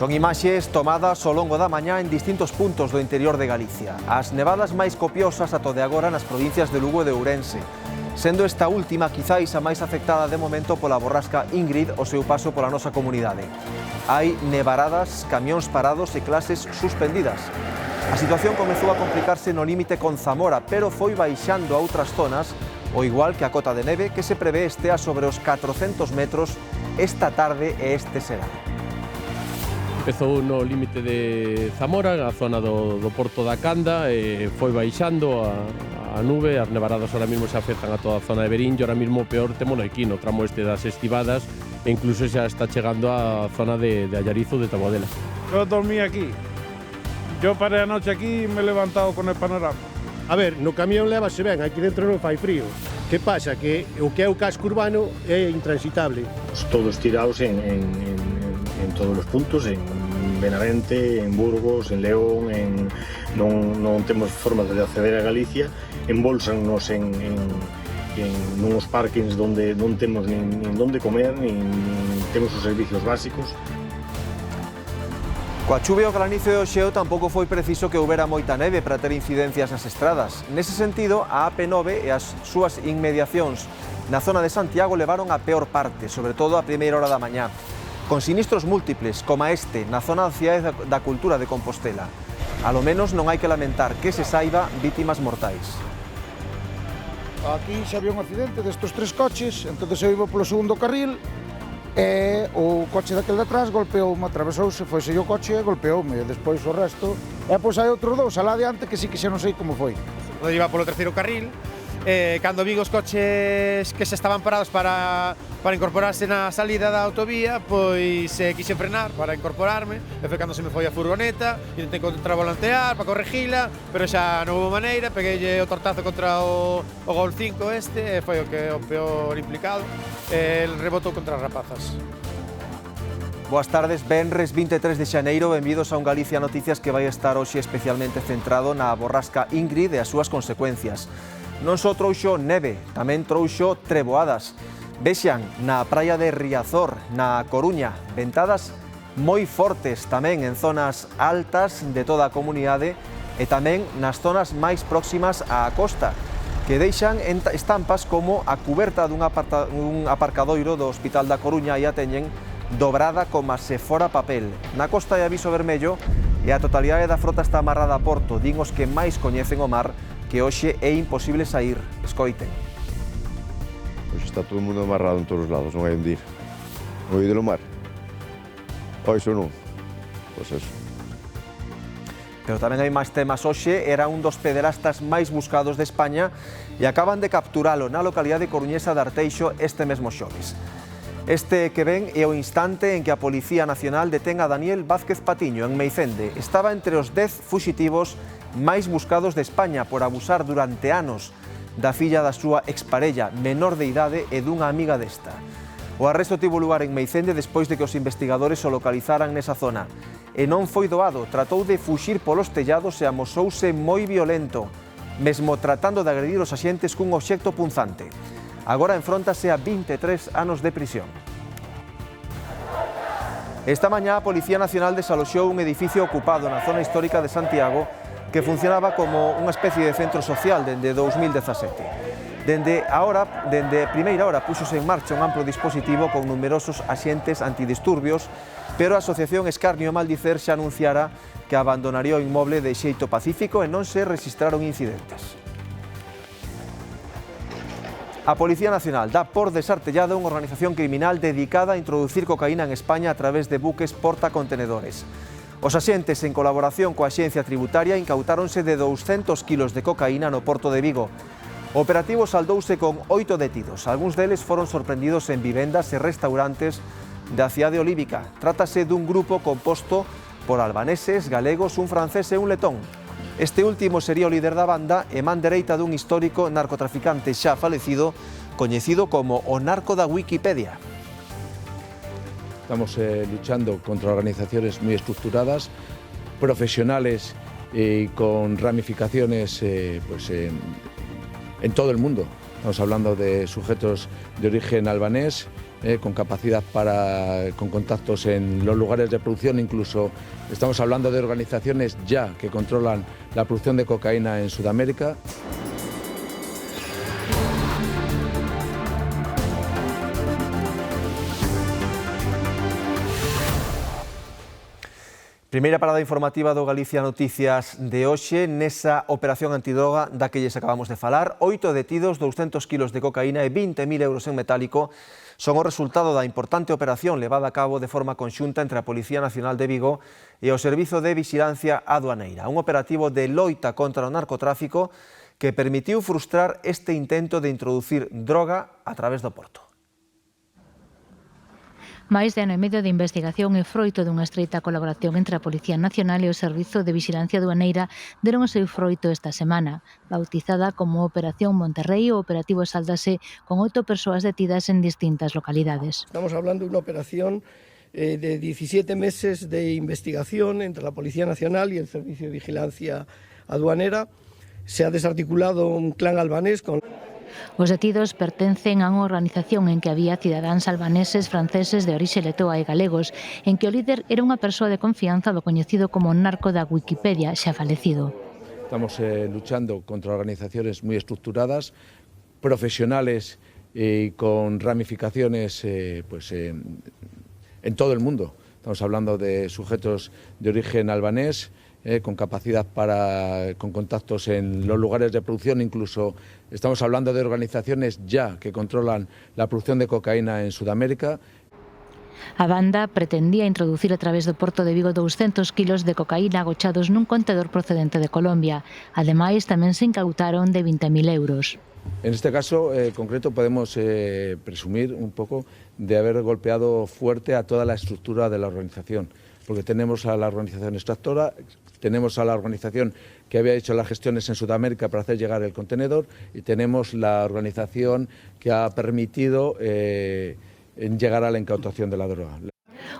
Son imaxes tomadas ao longo da mañá en distintos puntos do interior de Galicia. As nevadas máis copiosas ata de agora nas provincias de Lugo e de Ourense, sendo esta última quizáis a máis afectada de momento pola borrasca Ingrid o seu paso pola nosa comunidade. Hai nevaradas, camións parados e clases suspendidas. A situación comezou a complicarse no límite con Zamora, pero foi baixando a outras zonas, ao igual que a cota de neve que se prevé estea sobre os 400 metros esta tarde e este serán. Empezou no límite de Zamora, a zona do Porto da Canda, e foi baixando a nube. As nevaradas ahora mismo se afectan a toda a zona de Verín, e ahora mismo o peor témolo aquí, no tramo este das Estivadas, e incluso xa está chegando a zona de Allarizo, de Taboadela. Yo dormí aquí. Yo paré anoche aquí e me he levantado con el panorama. A ver, no camión levase ben, aquí dentro non fai frío. Que pasa? Que o que é o casco urbano é intransitable. Todos tirados en todos os puntos, en Benavente, en Burgos, en León, non temos forma de acceder a Galicia, embolsannos en nuns parkings onde non temos nin onde comer, nin temos os servicios básicos. Coa chuvia o granizo e o xeo tampouco foi preciso que houbera moita neve para ter incidencias nas estradas. Nese sentido, a AP9 e as súas inmediacións na zona de Santiago levaron a peor parte, sobre todo a primeira hora da mañá, con sinistros múltiples, como este, na zona da Cidade da Cultura de Compostela. A lo menos non hai que lamentar que se saiba vítimas mortais. Aquí xa había un accidente destos tres coches, entonces eu iba polo segundo carril, e o coche daquel de atrás golpeoume, atravesouse, foise o coche e golpeoume, e despois o resto, e pois hai outros dous alá adiante que sí que xa non sei como foi. Eu iba polo terceiro carril, cando vi os coches que se estaban parados para incorporarse na salida da autovía, pois quixen frenar para incorporarme, e foi cando se me foi a furgoneta, intentei contravolantear para corregila, pero xa non houve maneira, pegueille o tortazo contra o Gol 5 este, e foi o peor implicado, e el rebotou contra as rapazas. Boas tardes, venres 23 de xaneiro, benvidos a un Galicia Noticias que vai estar hoxe especialmente centrado na borrasca Ingrid e as súas consecuencias. Non só trouxo neve, tamén trouxo treboadas. Vexan na praia de Riazor, na Coruña, ventadas moi fortes tamén en zonas altas de toda a comunidade e tamén nas zonas máis próximas á costa, que deixan estampas como a cuberta dun aparcadoiro do Hospital da Coruña e a teñen dobrada como se fora papel. Na costa hai aviso vermello e a totalidade da frota está amarrada a porto, din os que máis coñecen o mar, que hoxe é imposible sair. Escoiten. Pois está todo o mundo amarrado en todos os lados, non hai onde ir. Non hai do mar. O iso non. Pois eso. Pero tamén hai máis temas hoxe. Era un dos pederastas máis buscados de España e acaban de capturalo na localidade coruñesa de Arteixo este mesmo xoves. Este que ven é o instante en que a Policía Nacional detén a Daniel Vázquez Patiño en Meicende. Estaba entre os 10 fuxitivos máis buscados de España por abusar durante anos da filla da súa exparella menor de idade e dunha amiga desta. O arresto tivo lugar en Meicende despois de que os investigadores o localizaran nesa zona. E non foi doado, tratou de fuxir polos tellados e amosouse moi violento, mesmo tratando de agredir os axentes cun obxecto punzante. Agora enfróntase a 23 anos de prisión. Esta mañá a Policía Nacional desaloxou un edificio ocupado na zona histórica de Santiago que funcionaba como unha especie de centro social dende 2017. Dende primeira hora púxose en marcha un amplo dispositivo con numerosos axentes antidisturbios, pero a Asociación Escarnio e Maldicer xa anunciara que abandonaría o inmoble de xeito pacífico e non se rexistraron incidentes. A Policía Nacional dá por desartellada unha organización criminal dedicada a introducir cocaína en España a través de buques portacontenedores. Os axentes, en colaboración coa Axencia Tributaria, incautáronse de 200 kilos de cocaína no porto de Vigo. O operativo saldouse con 8 detidos. Algúns deles foron sorprendidos en vivendas e restaurantes da cidade olívica. Trátase dun grupo composto por albaneses, galegos, un francés e un letón. Este último sería o líder da banda e man dereita dun histórico narcotraficante xa falecido, coñecido como o narco da Wikipedia. Estamos luchando contra organizaciones muy estructuradas, profesionales y con ramificaciones en todo el mundo. Estamos hablando de sujetos de origen albanés con capacidad con contactos en los lugares de producción, incluso estamos hablando de organizaciones ya que controlan la producción de cocaína en Sudamérica. Primeira parada informativa do Galicia Noticias de hoxe. Nesa operación antidroga da que lles acabamos de falar, 8 detidos, 200 kilos de cocaína e 20.000 euros en metálico son o resultado da importante operación levada a cabo de forma conxunta entre a Policía Nacional de Vigo e o Servizo de Vixilancia Aduaneira. Un operativo de loita contra o narcotráfico que permitiu frustrar este intento de introducir droga a través do porto. Máis de ano e medio de investigación e froito dunha estreita colaboración entre a Policía Nacional e o Servizo de Vixilancia Aduaneira deron o seu froito esta semana. Bautizada como Operación Monterrey, o operativo sáldase con 8 persoas detidas en distintas localidades. Estamos hablando de unha operación de 17 meses de investigación entre la Policía Nacional y el Servicio de Vigilancia Aduanera. Se ha desarticulado un clan albanés con... Os detidos pertencen a unha organización en que había cidadáns albaneses, franceses de orixe letoa e galegos, en que o líder era unha persoa de confianza do coñecido como narco da Wikipedia, xa falecido. Estamos luchando contra organizaciones muy estructuradas, profesionales y con ramificaciones en todo el mundo. Estamos hablando de sujetos de origen albanés, con capacidad con contactos en los lugares de producción, incluso estamos hablando de organizaciones ya que controlan la producción de cocaína en Sudamérica. A banda pretendía introducir a través do porto de Vigo 200 kilos de cocaína agochados nun contedor procedente de Colombia. Ademais, tamén se incautaron de 20.000 euros. En este caso concreto podemos presumir un poco de haber golpeado fuerte a toda la estructura de la organización, porque tenemos a la organización extractora, tenemos a la organización que había hecho las gestiones en Sudamérica para hacer llegar el contenedor y tenemos la organización que ha permitido llegar a la incautación de la droga.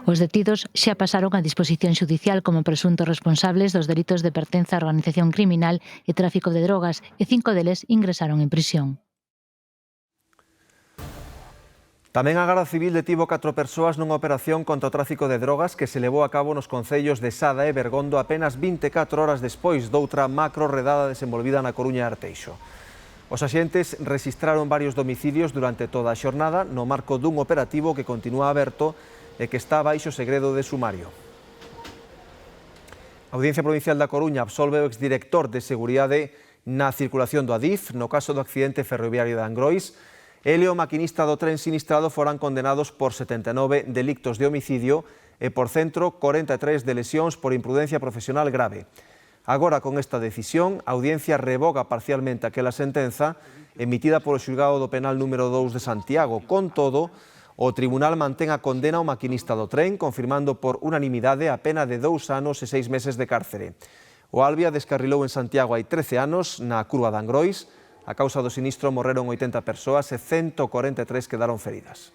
Os detidos xa pasaron a disposición xudicial como presuntos responsables dos delitos de pertenza a organización criminal e tráfico de drogas e 5 deles ingresaron en prisión. Tamén a Garda Civil detivo 4 persoas nunha operación contra o tráfico de drogas que se levou a cabo nos concellos de Sada e Bergondo apenas 24 horas despois doutra macro redada desenvolvida na Coruña e Arteixo. Os axentes rexistraron varios domicilios durante toda a xornada no marco dun operativo que continúa aberto e que está baixo segredo de sumario. A Audiencia Provincial da Coruña absolve o exdirector de Seguridade na circulación do Adif no caso do accidente ferroviario de Angrois. Ele e o maquinista do tren sinistrado foran condenados por 79 delictos de homicidio e por 143 de lesións por imprudencia profesional grave. Agora, con esta decisión, a Audiencia revoga parcialmente aquela sentenza emitida polo xulgado do penal número 2 de Santiago. Con todo, o tribunal mantén a condena ao maquinista do tren, confirmando por unanimidade a pena de 2 anos e 6 meses de cárcere. O Albia descarrilou en Santiago hai 13 anos na curva de Angrois. A causa do sinistro morreron 80 persoas e 143 quedaron feridas.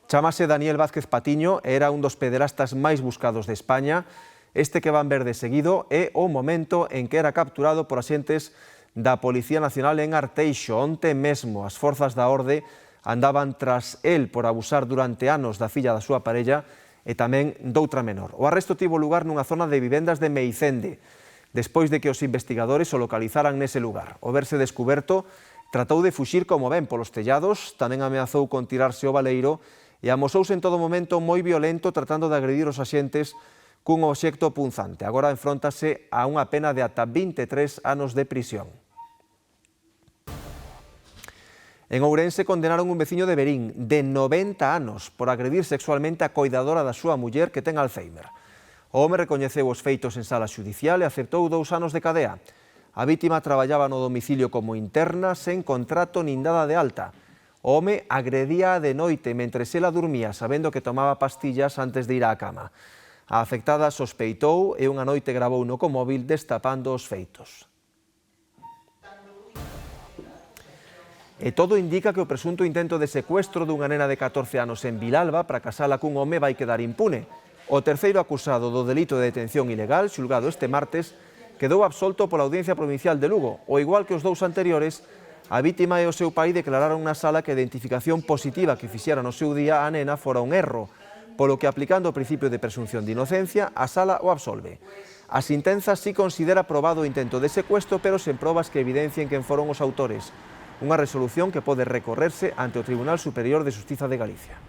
Chámase Daniel Vázquez Patiño e era un dos pederastas máis buscados de España. Este que van ver de seguido é o momento en que era capturado por axentes da Policía Nacional en Arteixo. Onte mesmo as forzas da orde andaban tras el por abusar durante anos da filla da súa parella e tamén doutra menor. O arresto tivo lugar nunha zona de vivendas de Meicende, despois de que os investigadores o localizaran nese lugar. O verse descuberto, tratou de fuxir como ven polos tellados, tamén ameazou con tirarse ao baleiro e amosouse en todo momento moi violento tratando de agredir os axentes cun obxecto punzante. Agora enfróntase a unha pena de ata 23 anos de prisión. En Ourense condenaron un veciño de Verín de 90 anos por agredir sexualmente a coidadora da súa muller que ten Alzheimer. O home recoñeceu os feitos en sala xudicial e aceptou 2 anos de cadea. A vítima traballaba no domicilio como interna, sen contrato nin dada de alta. O home agredía de noite mentre ela dormía, sabendo que tomaba pastillas antes de ir á cama. A afectada sospeitou e unha noite gravou no comóvil destapando os feitos. E todo indica que o presunto intento de secuestro dunha nena de 14 anos en Vilalba para casala cun home vai quedar impune. O terceiro acusado do delito de detención ilegal, xulgado este martes, quedou absolto pola Audiencia Provincial de Lugo. O igual que os 2 anteriores, A vítima e o seu pai declararon na sala que a identificación positiva que fixera no seu día a nena fora un erro, polo que aplicando o principio de presunción de inocencia, a sala o absolve. A sentenza si considera probado o intento de secuestro, pero sen probas que evidencien quen foron os autores. Unha resolución que pode recorrerse ante o Tribunal Superior de Xustiza de Galicia.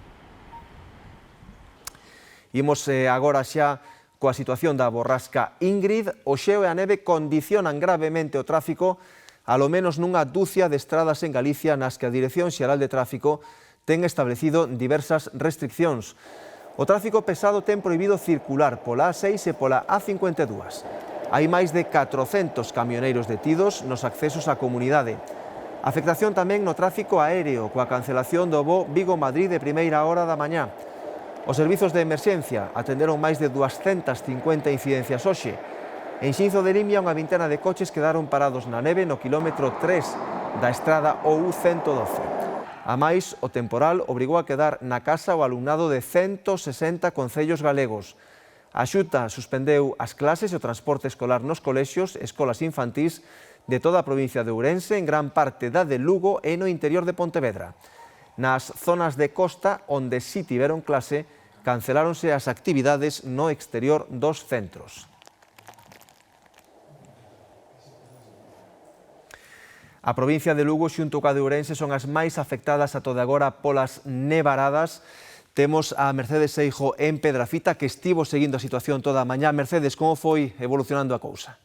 Imos agora xa coa situación da borrasca Ingrid. O xeo e a neve condicionan gravemente o tráfico, alo menos nunha dúcia de estradas en Galicia nas que a Dirección Xeral de Tráfico ten establecido diversas restriccións. O tráfico pesado ten prohibido circular pola A6 e pola A52. Hai máis de 400 camioneiros detidos nos accesos á comunidade. Afectación tamén no tráfico aéreo, coa cancelación do voo Vigo-Madrid de primeira hora da mañá. Os servizos de emerxencia atenderon máis de 250 incidencias hoxe. En Xinzo de Limia, unha vintena de coches quedaron parados na neve no quilómetro 3 da estrada OU112. A máis, o temporal obrigou a quedar na casa o alumnado de 160 concellos galegos. A Xunta suspendeu as clases e o transporte escolar nos colexios e escolas infantís de toda a provincia de Ourense, en gran parte da de Lugo e no interior de Pontevedra. Nas zonas de costa, onde si tiveron clase, canceláronse as actividades no exterior dos centros. A provincia de Lugo xunto coa de Ourense son as máis afectadas a toda agora polas nevaradas. Temos a Mercedes Seijo en Pedrafita, que estivo seguindo a situación toda a mañá. Mercedes, como foi evolucionando a cousa?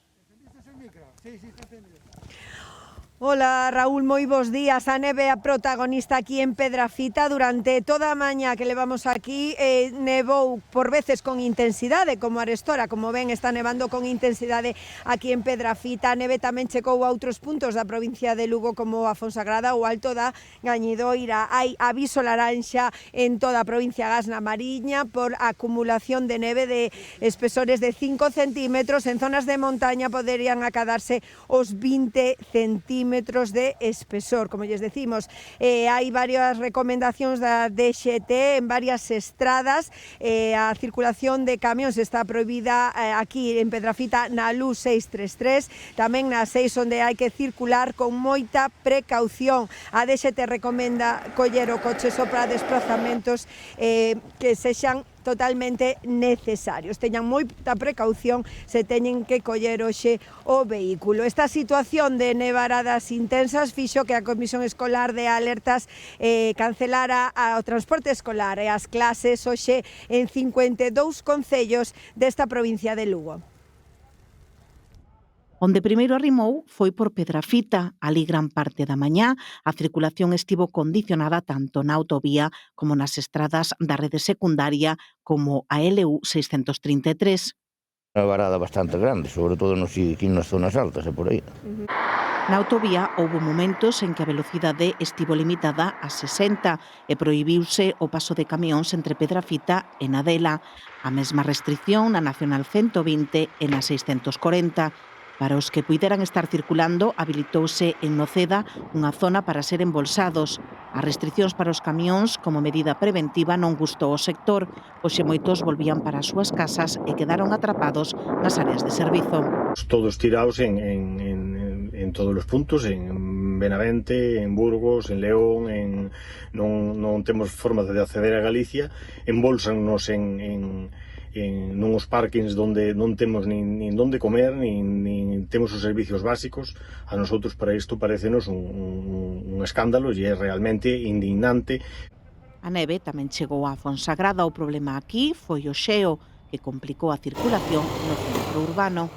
Hola Raúl, moi bons días. A neve a protagonista aquí en Pedrafita. Durante toda a mañá que levamos aquí nevou por veces con intensidade, como arestora, como ven, está nevando con intensidade aquí en Pedrafita. A neve tamén chegou a outros puntos da provincia de Lugo, como a Fonsagrada ou Alto da Gañidoira. Hai aviso laranxa en toda a provincia gas na Mariña por acumulación de neve de espesores de 5 centímetros. En zonas de montaña poderían acadarse os 20 centímetros de espesor, como lles decimos. Hai varias recomendacións da DXT en varias estradas. A circulación de camións está prohibida aquí en Pedrafita na Luz 633, tamén na 6, onde hai que circular con moita precaución. A DXT recomenda coller o coche só para desplazamentos que sexan totalmente necesarios. Teñan moita precaución se teñen que coller hoxe o vehículo. Esta situación de nevaradas intensas fixo que a Comisión Escolar de Alertas cancelara o transporte escolar e as clases hoxe en 52 concellos desta provincia de Lugo. Onde primeiro arrimou foi por Pedrafita. Alí gran parte da mañá a circulación estivo condicionada tanto na autovía como nas estradas da rede secundaria como a LU 633. Unha varada bastante grande, sobre todo aquí nas zonas altas e por aí. Na autovía houve momentos en que a velocidade estivo limitada a 60 e prohibiuse o paso de camións entre Pedrafita e Nadela. A mesma restricción na Nacional 120 e na 640. Para os que puideran estar circulando, habilitouse en Noceda unha zona para ser embolsados. As restriccións para os camións, como medida preventiva, non gustou ao sector. Hoxe moitos volvían para as súas casas e quedaron atrapados nas áreas de servizo. Todos tirados en todos os puntos, en Benavente, en Burgos, en León, non temos forma de acceder a Galicia, embolsannos en nuns parkings onde non temos nin onde comer, nin temos os servicios básicos. A nosotros para isto parecenos un escándalo e é realmente indignante. A neve tamén chegou a Fonsagrada. O problema aquí foi o xeo, que complicou a circulación no centro urbano.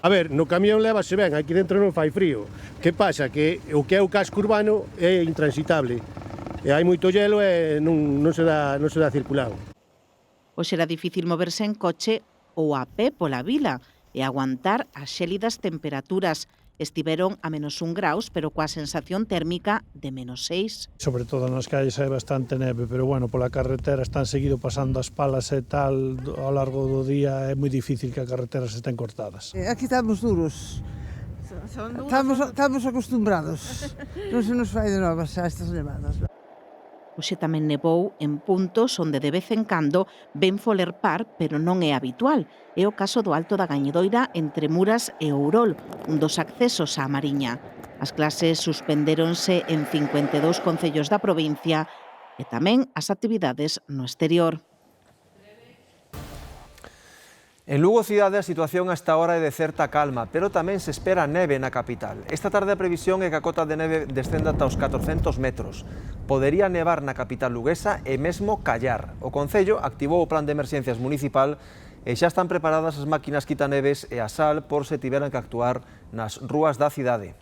A ver, no camión levase ben, aquí dentro non fai frío. Que pasa? Que o que é o casco urbano é intransitable. E hai moito hielo e non se dá circulado. Hoxe era difícil moverse en coche ou a pé pola vila e aguantar as xélidas temperaturas. Estiveron a -1 graus, pero coa sensación térmica de -6. Sobre todo nas calles hai bastante neve, pero bueno, pola carretera están seguido pasando as palas e tal ao largo do día. É moi difícil que as carreteras estén cortadas. Aquí estamos duros. Estamos acostumbrados. Non se nos fai de novas a estas nevadas. Hoxe tamén nevou en puntos onde de vez en cando ven folerpar, pero non é habitual. É o caso do Alto da Gañedoira entre Muras e Ourol, un dos accesos á Mariña. As clases suspendéronse en 52 concellos da provincia e tamén as actividades no exterior. En Lugo cidade a situación hasta ahora é de certa calma, pero tamén se espera neve na capital. Esta tarde a previsión é que a cota de neve descenda ata os 400 metros. Podería nevar na capital luguesa e mesmo callar. O Concello activou o plan de emerxencias municipal e xa están preparadas as máquinas quitaneves e a sal por se tiveran que actuar nas rúas da cidade.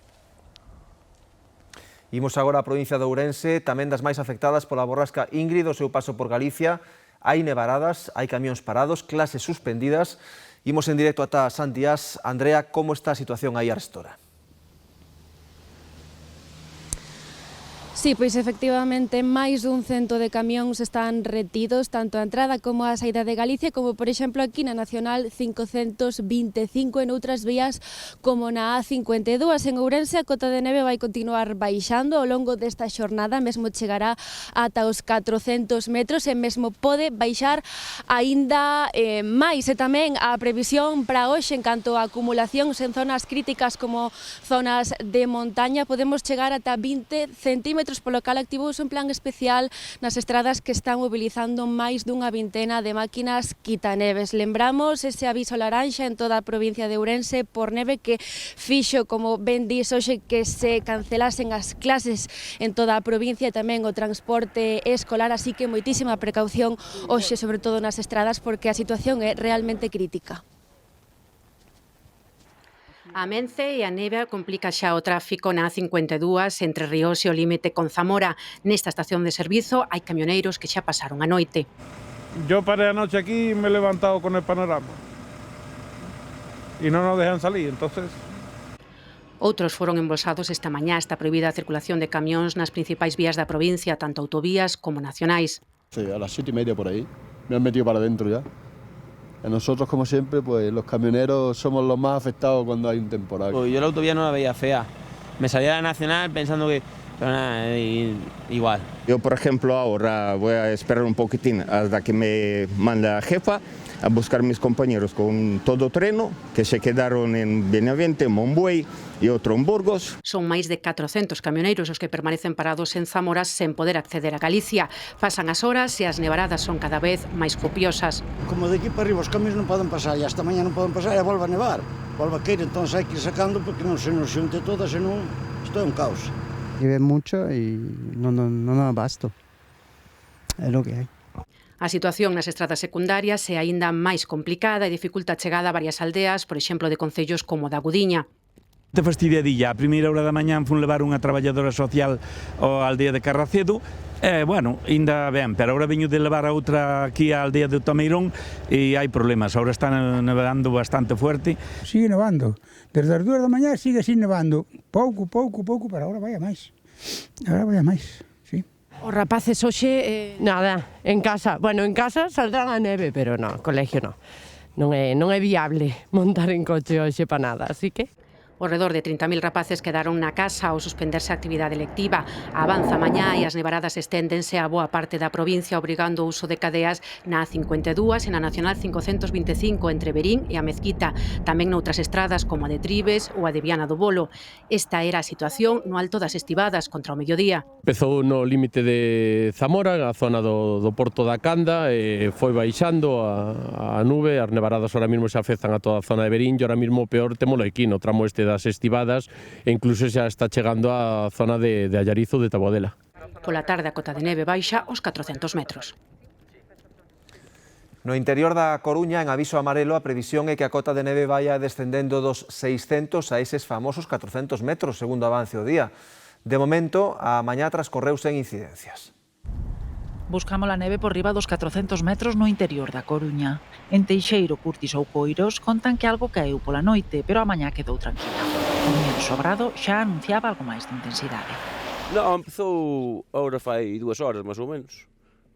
Imos agora á provincia de Ourense, tamén das máis afectadas pola borrasca Ingrid o seu paso por Galicia. Hai nevaradas, hai camións parados, clases suspendidas. Imos en directo ata Santiás. Andrea, como está a situación aí a restora? Sí, pois efectivamente máis dun cento de camións están retidos tanto a entrada como a saída de Galicia, como por exemplo aquí na Nacional 525 en outras vías como na A52. En Ourense a cota de neve vai continuar baixando ao longo desta xornada, mesmo chegará ata os 400 metros e mesmo pode baixar aínda máis. E tamén a previsión para hoxe en canto a acumulacións en zonas críticas como zonas de montaña, podemos chegar ata 20 centímetros, polo cal activouse un plan especial nas estradas que están mobilizando máis dunha vintena de máquinas quitaneves. Lembramos ese aviso laranxa en toda a provincia de Ourense por neve que fixo, como ben dis hoxe, que se cancelasen as clases en toda a provincia e tamén o transporte escolar, así que moitísima precaución hoxe, sobre todo nas estradas, porque a situación é realmente crítica. A Mence e a neve complica xa o tráfico na A52 entre Ríos e o límite con Zamora. Nesta estación de servizo hai camioneiros que xa pasaron a noite. Yo paré anoche aquí y me he levantado con el panorama. Y no nos dejan salir, entonces... Outros foron embolsados esta mañá. Está prohibida a circulación de camións nas principais vías da provincia, tanto autovías como nacionais. Sí, a las 7:30 por ahí. Me han metido para adentro ya. Nosotros, como siempre, pues los camioneros somos los más afectados cuando hay un temporal. Pues yo la autovía no la veía fea. Me salía de la Nacional pensando que... Pero nada, igual. Yo, por ejemplo, ahora voy a esperar un poquitín hasta que me mande la jefa a buscar mis compañeros con todoterreno que se quedaron en Benavente, Monbuey e outro en Burgos. Son máis de 400 camioneiros os que permanecen parados en Zamora sen poder acceder a Galicia. Pasan as horas e as nevaradas son cada vez máis copiosas. Como de aquí para arriba os camións non poden pasar e hasta mañá non poden pasar e volve a nevar. Volve a caer, entón hai que ir sacando porque non se nos xunte todas, senón isto é un caos. Llueve mucho y no abasto. É lo que hai. A situación nas estradas secundarias é aínda máis complicada e dificulta a chegada a varias aldeas, por exemplo, de concellos como da Gudiña. Te fastidiadilla, a primeira hora da mañán fun levar unha traballadora social á aldea de Carracedo, bueno, ainda ben, pero agora veño de levar a outra aquí á aldea de Otameirón e hai problemas, agora está nevando bastante fuerte. Sigue nevando, desde as 2 da mañá sigue sin nevando, pouco, pero agora vai a máis, sí. Os rapaces hoxe, nada, en casa, bueno, en casa saldrán a neve, pero no, colegio no. Non é viable montar en coche hoxe para nada, así que... Ao redor de 30.000 rapaces quedaron na casa ao suspenderse a actividade lectiva. Avanza mañá e as nevaradas esténdense a boa parte da provincia, obrigando o uso de cadeas na A52 e na Nacional 525 entre Verín e a Mezquita, tamén noutras estradas como a de Tribes ou a de Viana do Bolo. Esta era a situación no alto das Estivadas contra o mediodía. Empezou no límite de Zamora, a zona do Porto da Canda, e foi baixando a nube. As nevaradas ahora mesmo se afectan a toda a zona de Verín, e ahora mesmo o peor témolo aquí, no tramo este das Estivadas, e incluso xa está chegando á zona de Allarizo de Taboadela. Pola tarde a cota de neve baixa aos 400 metros. No interior da Coruña, en aviso amarelo, a previsión é que a cota de neve vaya descendendo dos 600 a eses famosos 400 metros, segundo avance o día. De momento, a mañá transcorreu sen incidencias. Buscamos a neve por riba dos 400 metros no interior da Coruña. En Teixeiro, Curtis ou Coiros contan que algo caeu pola noite, pero a mañá quedou tranquila. O Miño Sobrado xa anunciaba algo máis de intensidade. Non, empezou agora fai 2 horas, máis ou menos.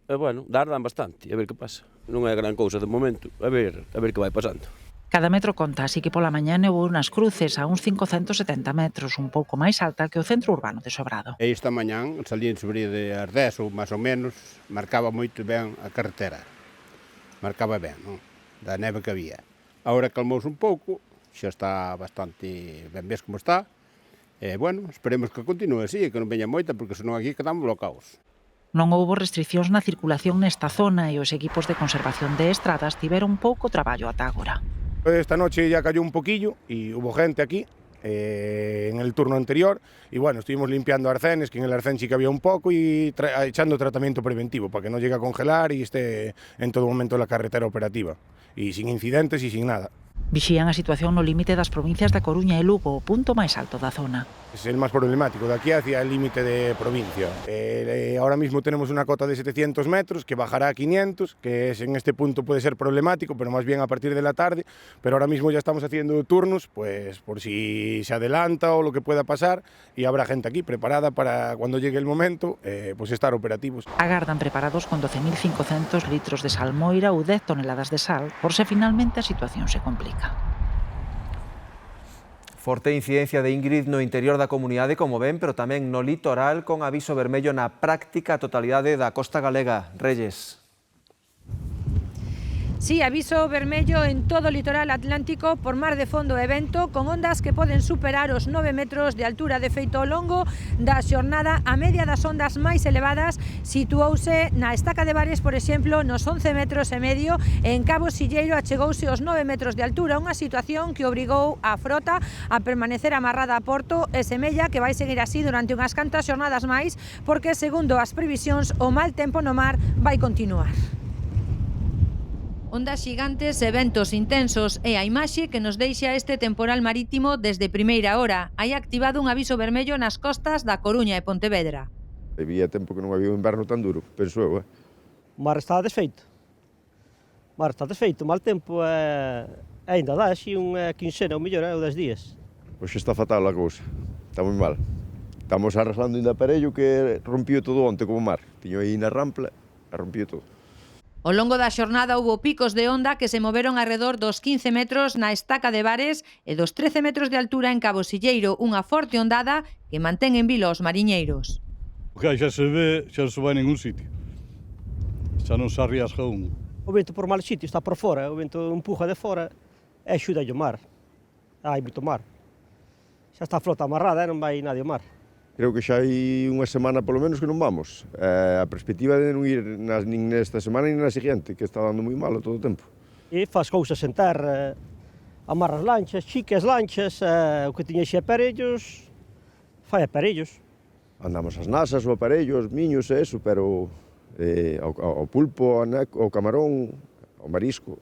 E, bueno, dardan bastante, a ver que pasa. Non é gran cousa de momento, a ver que vai pasando. Cada metro conta, así que pola mañá nevou nas Cruces a uns 570 metros, un pouco máis alta que o centro urbano de Sobrado. E esta mañán salían sobre as 10 ou máis ou menos, marcaba moito ben a carretera. Marcaba ben, non? Da neve que había. Agora calmouse un pouco, xa está bastante ben ves como está. E, bueno, esperemos que continue así, que non veña moita, porque senón aquí quedamos blocados. Non houbo restriccións na circulación nesta zona e os equipos de conservación de estradas tiveron pouco traballo ata agora. Esta noche ya cayó un poquillo y hubo gente aquí en el turno anterior y bueno, estuvimos limpiando arcenes, que en el arcén sí que había un poco y echando tratamiento preventivo para que no llegue a congelar y esté en todo momento la carretera operativa y sin incidentes y sin nada. Vixían a situación no límite das provincias da Coruña e Lugo, o punto máis alto da zona. Es el más problemático, de aquí hacia el límite de provincia. Ahora mismo tenemos una cota de 700 metros que bajará a 500, que en este punto puede ser problemático, pero más bien a partir de la tarde. Pero ahora mismo ya estamos haciendo turnos, pues por si se adelanta o lo que pueda pasar, y habrá gente aquí preparada para cuando llegue el momento, pues estar operativos. Agardan preparados con 12.500 litros de salmoira ou 10 toneladas de sal, por se finalmente a situación se complica. Forte incidencia de Ingrid no interior da comunidade, como ven, pero tamén no litoral, con aviso vermello na práctica totalidade da costa galega. Reyes. Sí, aviso vermello en todo o litoral atlántico por mar de fondo e vento, con ondas que poden superar os 9 metros de altura. De feito, ao longo da xornada, a media das ondas máis elevadas situouse na estaca de Bares, por exemplo, nos 11 metros e medio, e en Cabo Silleiro achegouse aos 9 metros de altura, unha situación que obrigou a frota a permanecer amarrada a porto e semella que vai seguir así durante unhas cantas xornadas máis, porque, segundo as previsións, o mal tempo no mar vai continuar. Ondas xigantes e ventos intensos é a imaxe que nos deixa este temporal marítimo desde primeira hora. Hai activado un aviso vermello nas costas da Coruña e Pontevedra. Había tempo que non había un inverno tan duro, penso eu. O mar está desfeito. O mar está desfeito, mal tempo ainda dá así unha quincena ou mellor, ou 10 días. Pois está fatal a cousa, está moi mal. Estamos arraslando ainda aparello que rompiu todo onte como mar. Tiño aí na rampla e rompiu todo. Ao longo da xornada houbo picos de onda que se moveron alrededor dos 15 metros na estaca de Bares e dos 13 metros de altura en Cabo Silleiro, unha forte ondada que mantén en vilo os mariñeiros. Porque xa se ve, xa non se vai a ningún sitio. Xa non se arriasga un. O vento por mal sitio está por fora, o vento empuja de fora e axuda o mar. Hai moito mar. Xa está a flota amarrada e non vai nadie ao mar. Creo que xa hai unha semana polo menos que non vamos. A perspectiva de non ir nin nesta semana nin na seguinte, que está dando moi malo todo o tempo. E faz cousas en terra, amarra as lanchas, chique as lanchas, o que tiña xe aparellos, fai aparellos. Andamos as nasas, o aparello, os miños e eso, pero o pulpo, o camarón, o marisco,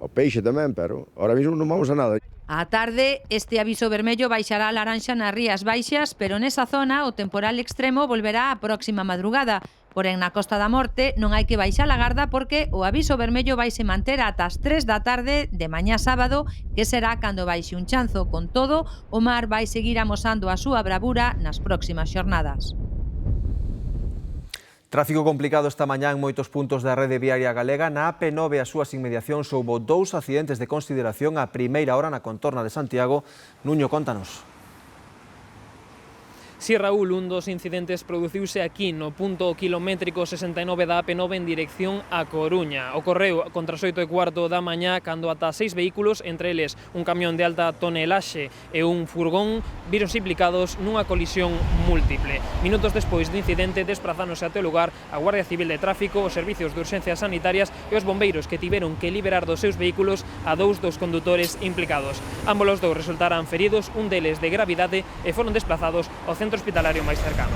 o peixe tamén, pero ahora mesmo non vamos a nada. Á tarde, este aviso vermello baixará a laranxa nas Rías Baixas, pero nesa zona o temporal extremo volverá a próxima madrugada. Porén, na Costa da Morte non hai que baixar a garda porque o aviso vermello vaise manter ata as 3 da tarde de mañá sábado, que será cando baixe un chanzo. Con todo, o mar vai seguir amosando a súa bravura nas próximas xornadas. Tráfico complicado esta mañá en moitos puntos da rede viaria galega. Na AP9 as súas inmediacións houbo 2 accidentes de consideración a primeira hora na contorna de Santiago. Nuño, contanos. Si, Raúl, un dos incidentes produciuse aquí no punto kilométrico 69 da AP9 en dirección a Coruña. Ocorreu contra as 8:15 da mañá cando ata 6 vehículos, entre eles un camión de alta tonelaxe e un furgón, víronse implicados nunha colisión múltiple. Minutos despois do incidente, desprazándose até o lugar a Guardia Civil de Tráfico, os servicios de urxencias sanitarias e os bombeiros, que tiveron que liberar dos seus vehículos a 2 dos condutores implicados. Ambos os dous resultaran feridos, un deles de gravidade, e foron desplazados ao centro hospitalario máis cercano.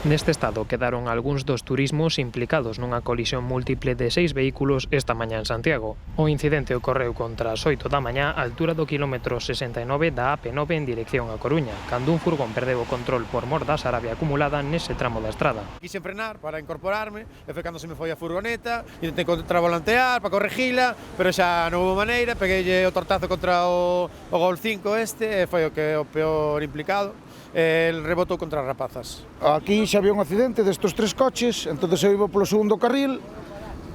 Neste estado quedaron algúns dos turismos implicados nunha colisión múltiple de 6 vehículos esta mañá en Santiago. O incidente ocorreu contra as 8 da mañá á altura do kilómetro 69 da AP9 en dirección a Coruña, cando un furgón perdeu o control por mor da sarabia acumulada nese tramo da estrada. Quise frenar para incorporarme, e foi cando se me foi a furgoneta, intentei contravolantear para corregila, pero xa non houve maneira, pegueille o tortazo contra o Gol 5 este, e foi o peor implicado. El rebotou contra as rapazas. Aquí xa había un accidente destos 3 coches, entonces eu iba polo segundo carril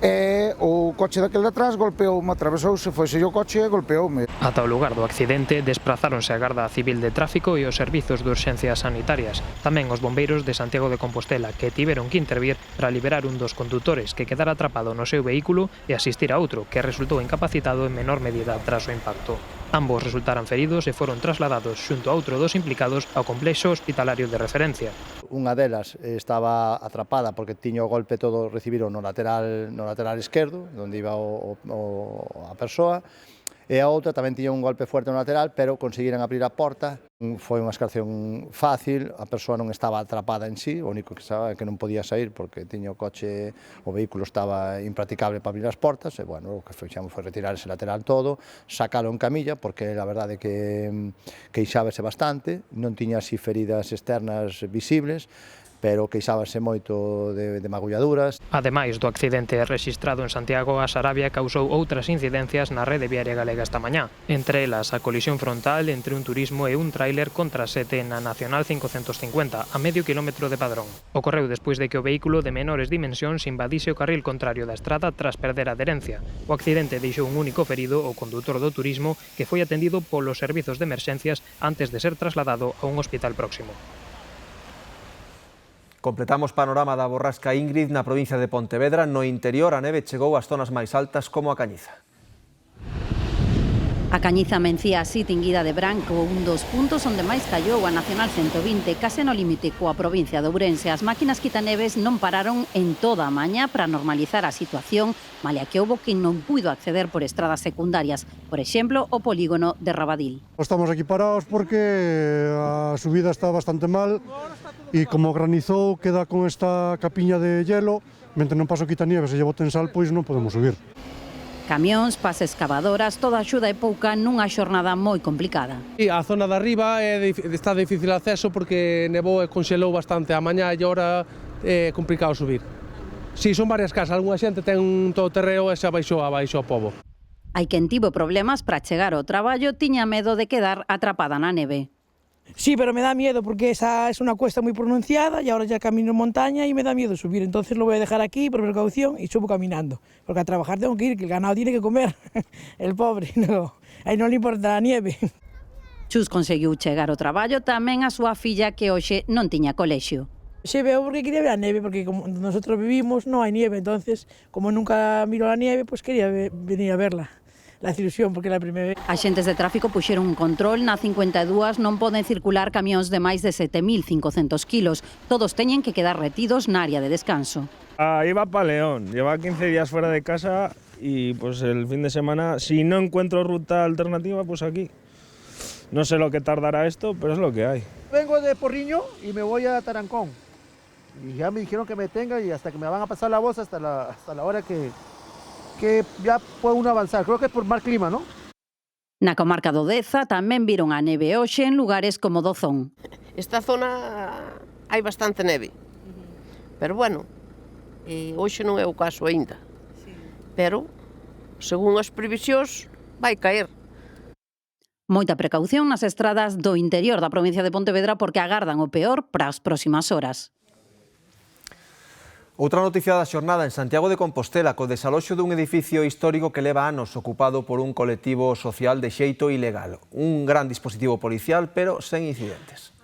e o coche daquel de atrás golpeoume, atravesouse, foise o coche e golpeoume. Ata o lugar do accidente desprazáronse a Garda Civil de Tráfico e os servizos de urxencias sanitarias. Tamén os bombeiros de Santiago de Compostela, que tiveron que intervir para liberar un dos condutores que quedara atrapado no seu vehículo e asistir a outro que resultou incapacitado en menor medida tras o impacto. Ambos resultaran feridos e foron trasladados xunto a outro dos implicados ao complexo hospitalario de referencia. Unha delas estaba atrapada porque tiña o golpe todo recibido no lateral esquerdo, onde iba a persoa, e a outra tamén tiña un golpe fuerte no lateral, pero conseguiran abrir a porta. Foi unha escarcción fácil, a persoa non estaba atrapada en sí, o único que estaba é que non podía sair porque tiña o coche, o vehículo estaba impracticable para abrir as portas, e, bueno, o que fixamos foi retirar ese lateral todo, sacalo en camilla, porque a verdade é que queixábase bastante, non tiña así feridas externas visibles, pero queixábase moito de magulladuras. Ademais do accidente rexistrado en Santiago, a Sarabia causou outras incidencias na rede viaria galega esta mañá. Entre elas, a colisión frontal entre un turismo e un tráiler contra sete na Nacional 550, a medio quilómetro de Padrón. Ocorreu despois de que o vehículo de menores dimensións invadise o carril contrario da estrada tras perder a adherencia. O accidente deixou un único ferido, o condutor do turismo, que foi atendido polos servizos de emerxencias antes de ser trasladado a un hospital próximo. Completamos panorama da borrasca Ingrid na provincia de Pontevedra. No interior a neve chegou ás zonas máis altas como a Cañiza. A Cañiza amencía así tinguida de branco, un dos puntos onde máis callou a Nacional 120, case no límite coa provincia de Ourense. As máquinas quitaneves non pararon en toda a mañá para normalizar a situación, malia que houbo quen non puido acceder por estradas secundarias, por exemplo, o polígono de Rabadil. Estamos aquí parados porque a subida está bastante mal e como granizou queda con esta capiña de hielo, mentre non paso quitanieves e llevo tensal, pois non podemos subir. Camións, pas excavadoras, toda a axuda é pouca nunha xornada moi complicada. A zona de arriba está de difícil acceso porque nevou e conxelou bastante a mañá e agora é complicado subir. Si, son varias casas, algunha xente ten un todoterreo e xa baixou abaixo ao pobo. Hai quen tivo problemas para chegar ao traballo, tiña medo de quedar atrapada na neve. Sí, pero me da miedo porque esa es una cuesta muy pronunciada y ahora ya camino en montaña y me da miedo subir. Entonces lo voy a dejar aquí por precaución y subo caminando. Porque a trabajar tengo que ir, que el ganado tiene que comer. El pobre, no. A él non le importa a nieve. Chus conseguiu chegar ao traballo tamén a súa filla que hoxe non tiña colexio. Se veo porque quería ver a nieve, porque como nosotros vivimos no hay nieve, entonces como nunca miro la nieve, pues quería venir a verla. La ilusión, porque é a primeira vez. Axentes de tráfico puxeron un control, na 52 non poden circular camións de máis de 7.500 kilos. Todos teñen que quedar retidos na área de descanso. Iba para León, lleva 15 días fuera de casa y pues el fin de semana, si no encuentro ruta alternativa, pues aquí. No sé lo que tardará esto, pero es lo que hay. Vengo de Porriño y me voy a Tarancón. Y ya me dijeron que me tenga y hasta que me van a pasar la voz hasta la hora que ya puede uno avanzar. Creo que es por mal clima, ¿no? Na comarca do Deza tamén viron a neve hoxe en lugares como Dozón. Esta zona hai bastante neve, pero bueno, hoxe non é o caso aínda, pero, según as previsións, vai caer. Moita precaución nas estradas do interior da provincia de Pontevedra porque agardan o peor para as próximas horas. Outra noticia da xornada en Santiago de Compostela co desaloxo dun edificio histórico que leva anos ocupado por un colectivo social de xeito ilegal. Un gran dispositivo policial, pero sen incidentes.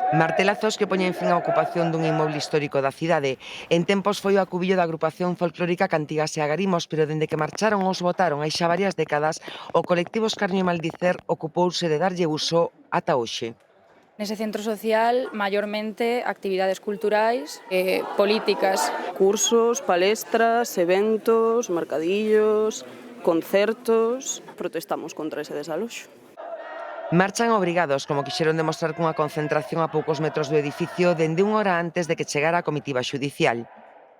Martelazos que poñen fin á ocupación dun inmoble histórico da cidade. En tempos foi o acubillo da agrupación folclórica Cantigas e Agarimos, pero dende que marcharon os votaron hai xa varias décadas, o colectivo Escarnio e Maldicer ocupouse de darlle uso ata hoxe. Nese centro social, maiormente, actividades culturais, políticas. Cursos, palestras, eventos, mercadillos, concertos. Protestamos contra ese desaloxo. Marchan obrigados, como quixeron demostrar cunha concentración a poucos metros do edificio dende unha hora antes de que chegara a comitiva xudicial.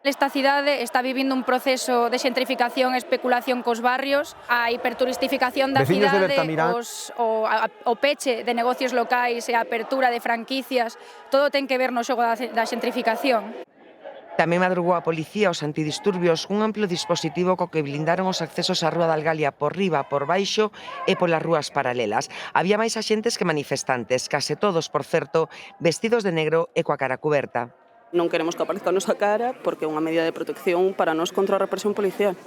Esta cidade está vivindo un proceso de xentrificación e especulación cos barrios, a hiperturistificación da cidade, o peche de negocios locais e a apertura de franquicias, todo ten que ver no xogo da xentrificación. Tamén madrugou a policía os antidisturbios un amplo dispositivo co que blindaron os accesos á Rúa da Algalia por riba, por baixo e polas rúas paralelas. Había máis axentes que manifestantes, case todos, por certo, vestidos de negro e coa cara cuberta. Non queremos que aparezca a nosa cara porque é unha medida de protección para nós contra a represión policial.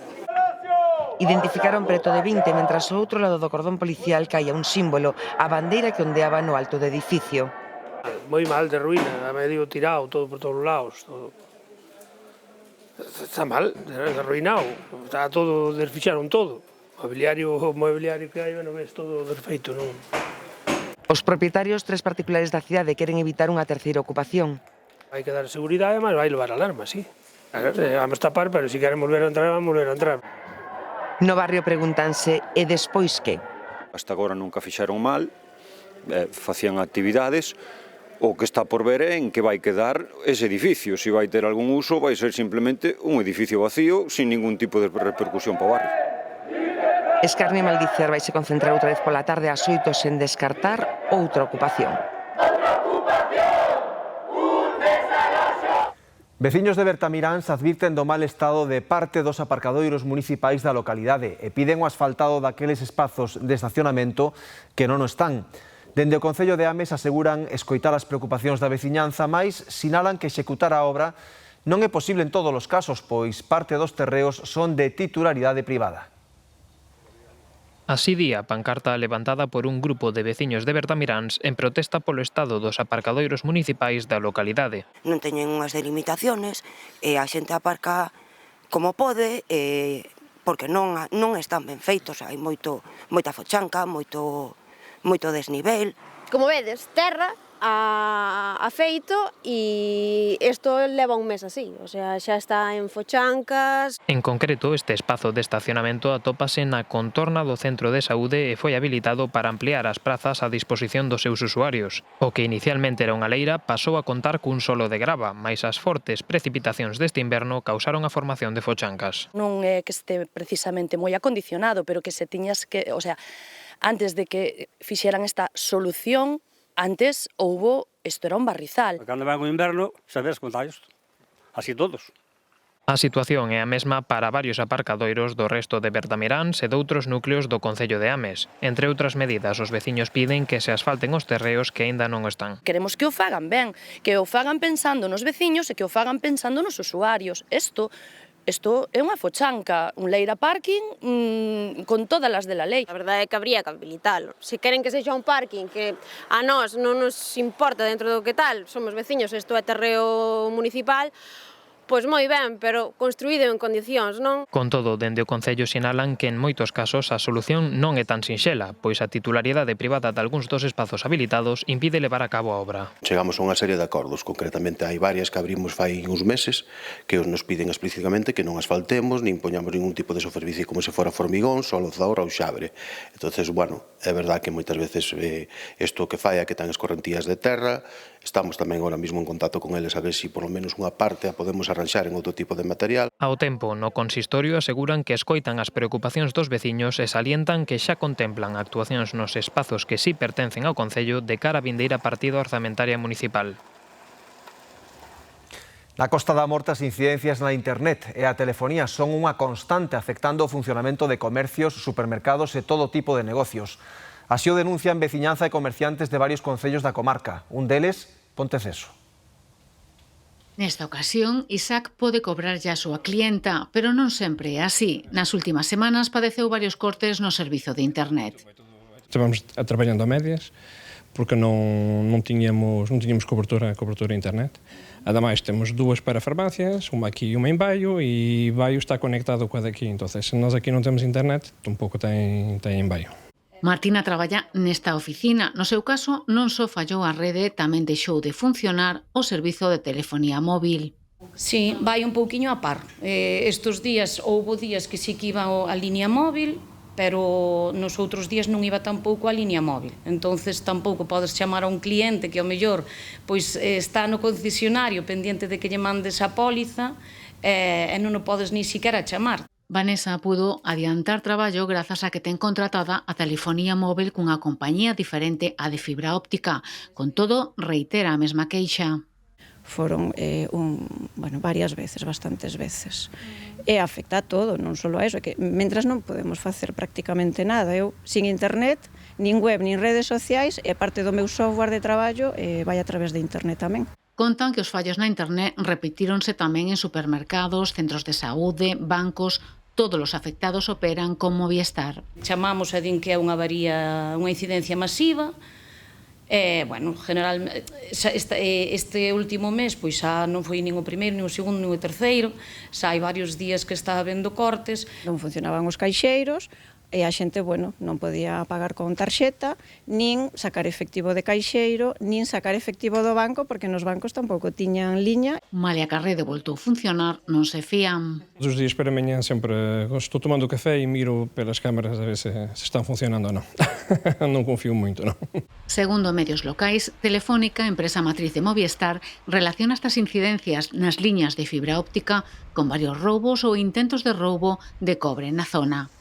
Identificaron preto de 20, mentras ao outro lado do cordón policial caía un símbolo, a bandeira que ondeaba no alto do edificio. Moi mal, de ruína, medio tirado, todo por todos lados. Todo. Está mal, arruinado, está todo, desfixaron todo. O mobiliario que hai, bueno, ves todo desfeito, non? Os propietarios, 3 particulares da cidade, queren evitar unha terceira ocupación. Hai que dar seguridade, mas vai levar alarma, sí. Vamos tapar, pero se queren volver a entrar, vamos volver a entrar. No barrio pregúntanse, e despois que? Hasta agora nunca fixeron mal, facían actividades, o que está por ver é en que vai quedar ese edificio. Se vai ter algún uso, vai ser simplemente un edificio vacío, sin ningún tipo de repercusión para o barrio. Escarnio e Maldicer vaise concentrar outra vez pola tarde ás 8 sen descartar outra ocupación. Veciños de Bertamiráns advirten do mal estado de parte dos aparcadoiros municipais da localidade e piden o asfaltado daqueles espazos de estacionamento que non o están. Dende o Concello de Ames aseguran escoitar as preocupacións da veciñanza, mais sinalan que executar a obra non é posible en todos os casos, pois parte dos terreos son de titularidade privada. Así di a pancarta levantada por un grupo de veciños de Bertamiráns en protesta polo estado dos aparcadoiros municipais da localidade. Non teñen unhas delimitaciones e a xente aparca como pode porque non están ben feitos, hai moita fochanca, moito desnivel. Como vedes, terra a feito e isto leva un mes así, o sea, xa está en fochancas. En concreto, este espazo de estacionamento atópase na contorna do centro de saúde e foi habilitado para ampliar as prazas a disposición dos seus usuarios. O que inicialmente era unha leira pasou a contar cun solo de grava, mais as fortes precipitacións deste inverno causaron a formación de fochancas. Non é que este precisamente moi acondicionado, pero que se tiñas que, o sea, antes de que fixeran esta solución, antes isto era un barrizal. Cando ven o inverno, se ves contagios, así todos. A situación é a mesma para varios aparcadoiros do resto de Bertamiráns e doutros núcleos do Concello de Ames. Entre outras medidas, os veciños piden que se asfalten os terreos que aínda non o están. Queremos que o fagan ben, que o fagan pensando nos veciños e que o fagan pensando nos usuarios. Isto é unha fochanca, un leira parking con todas as de la lei. A verdade é que habría que habilitalo. Se queren que sexa un parking que a nós non nos importa dentro do que tal, somos veciños, isto é terreo municipal, pois moi ben, pero construído en condicións, non? Con todo, dende o Concello sinalan que en moitos casos a solución non é tan sinxela, pois a titularidade privada de algúns dos espazos habilitados impide levar a cabo a obra. Chegamos a unha serie de acordos, concretamente hai varias que abrimos fai uns meses que nos piden explícitamente que non asfaltemos, nin poñamos ningún tipo de superficie como se fora formigón, solo zaor ou xabre. Entonces, bueno, é verdad que moitas veces isto que fai é que ten escorrentías de terra, estamos tamén ahora mismo en contacto con eles a ver se por lo menos unha parte a podemos arranxar en outro tipo de material. Ao tempo, no consistorio aseguran que escoitan as preocupacións dos veciños e salientan que xa contemplan actuacións nos espazos que sí pertencen ao Concello de cara a vindeira partida orzamentaria municipal. Na Costa da Morte as incidencias na internet e a telefonía son unha constante afectando o funcionamento de comercios, supermercados e todo tipo de negocios. Así o denuncian veciñanza e comerciantes de varios concellos da comarca. Un deles, Ponteceso. Nesta ocasión, Isaac pode cobrar ya a súa clienta, pero non sempre é así. Nas últimas semanas padeceu varios cortes no servizo de internet. Estivemos traballando a medias, porque non tiñamos cobertura internet. Ademais, temos dúas para farmacias, unha aquí e unha en Baio, e Baio está conectado coa de aquí. Entón, se nós aquí non temos internet, tampouco ten en Baio. Martina traballa nesta oficina. No seu caso, non só fallou a rede, tamén deixou de funcionar o servizo de telefonía móvil. Sí, vai un pouquiño a par. Estes días, houbo días que sí que iba a línea móvil, pero nos outros días non iba tampouco a línea móvil. Entonces tampouco podes chamar a un cliente que ao mellor pois está no concesionario pendiente de que lle mandes a póliza e non o podes ni siquiera chamar. Vanessa pudo adiantar traballo grazas a que ten contratada a telefonía móvil cunha compañía diferente á de fibra óptica. Con todo, reitera a mesma queixa. Foron varias veces, bastantes veces. E afecta a todo, non só a eso, que mentras non podemos facer prácticamente nada. Eu, sin internet, nin web, nin redes sociais, e parte do meu software de traballo vai a través de internet tamén. Contan que os fallos na internet repetíronse tamén en supermercados, centros de saúde, bancos. Todos os afectados operan con Movistar. Chamamos e din que é unha avaría, unha incidencia masiva. Bueno, generalmente este último mes pois xa non foi nin o primeiro, nin o segundo, nin o terceiro. Xa hai varios días que está habendo cortes. Non funcionaban os caixeiros e a xente, bueno, non podía pagar con tarxeta, nin sacar efectivo de caixeiro, nin sacar efectivo do banco, porque nos bancos tampouco tiñan liña. Malia que a rede voltou a funcionar, non se fían. Todos os días para mañá sempre estou tomando café e miro pelas cámaras a ver se están funcionando ou non. Non confío moito, non? Segundo medios locais, Telefónica, empresa matriz de Movistar, relaciona estas incidencias nas liñas de fibra óptica con varios roubos ou intentos de roubo de cobre na zona.